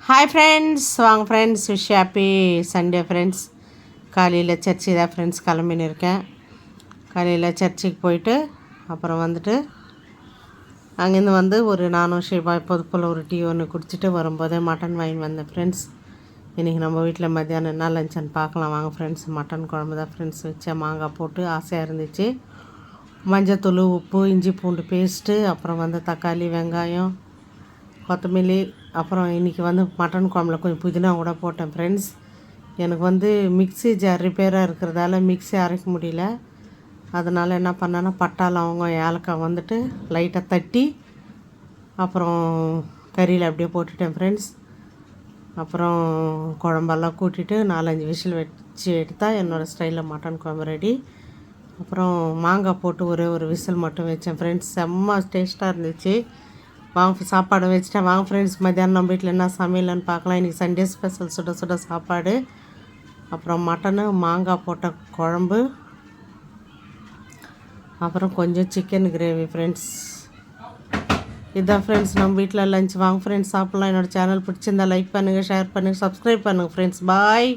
Hi friends, வாங்க friends, wish happy Sunday friends. காலையில் சர்ச்சுக்கு தான் ஃப்ரெண்ட்ஸ் கிளம்பின்னு இருக்கேன். காலையில் சர்ச்சுக்கு போயிட்டு அப்புறம் வந்துட்டு அங்கேருந்து வந்து நானும் ஷிவா இப்போது போல் ஒரு டீ ஒன்று குடிச்சிட்டு வரும்போதே மட்டன் வாங்கி வந்தேன் ஃப்ரெண்ட்ஸ். இன்றைக்கி நம்ம வீட்டில் மத்தியானம் என்ன லஞ்சுன்னு பார்க்கலாம் வாங்க ஃப்ரெண்ட்ஸ். மட்டன் குழம்பு தான் ஃப்ரெண்ட்ஸ் வச்சேன். மாங்காய் போட்டு ஆசையாக இருந்துச்சு. மஞ்சத்தூள், உப்பு, இஞ்சி பூண்டு பேஸ்ட்டு, அப்புறம் வந்து தக்காளி, வெங்காயம், கொத்தமல்லி, அப்புறம் இன்றைக்கி வந்து மட்டன் குழம்புல கொஞ்சம் புதினா கூட போட்டேன் ஃப்ரெண்ட்ஸ். எனக்கு வந்து மிக்ஸி ஜார் ரிப்பேராக இருக்கிறதால மிக்ஸி அரைக்க முடியல. அதனால் என்ன பண்ணேன்னா பட்டை, லவங்கம், ஏலக்காய் வந்துட்டு லைட்டாக தட்டி அப்புறம் கறியில் அப்படியே போட்டுட்டேன் ஃப்ரெண்ட்ஸ். அப்புறம் குழம்பெல்லாம் கூட்டிட்டு 4-5 விசில் வச்சு எடுத்தால் என்னோடய ஸ்டைலில் மட்டன் குழம்பு ரெடி. அப்புறம் மாங்காய் போட்டு ஒரே ஒரு விசில் மட்டும் வச்சேன் ஃப்ரெண்ட்ஸ். செம்ம டேஸ்ட்டாக இருந்துச்சு. வாங்க சாப்பாடு வச்சுட்டேன். வாங்க ஃப்ரெண்ட்ஸ், மத்தியானம் நம்ம வீட்டில் என்ன சமையல்னு பார்க்கலாம். இன்றைக்கி சண்டே ஸ்பெஷல் சுட சுட சாப்பாடு, அப்புறம் மட்டனு, மாங்காய் போட்ட குழம்பு, அப்புறம் கொஞ்சம் சிக்கன் கிரேவி ஃப்ரெண்ட்ஸ். இதுதான் ஃப்ரெண்ட்ஸ் நம்ம வீட்டில் லஞ்ச். வாங்க ஃப்ரெண்ட்ஸ் சாப்பிட்லாம். என்னோடய சேனல் பிடிச்சிருந்தா லைக் பண்ணுங்கள், ஷேர் பண்ணுங்கள், சப்ஸ்கிரைப் பண்ணுங்கள் ஃப்ரெண்ட்ஸ். பாய்.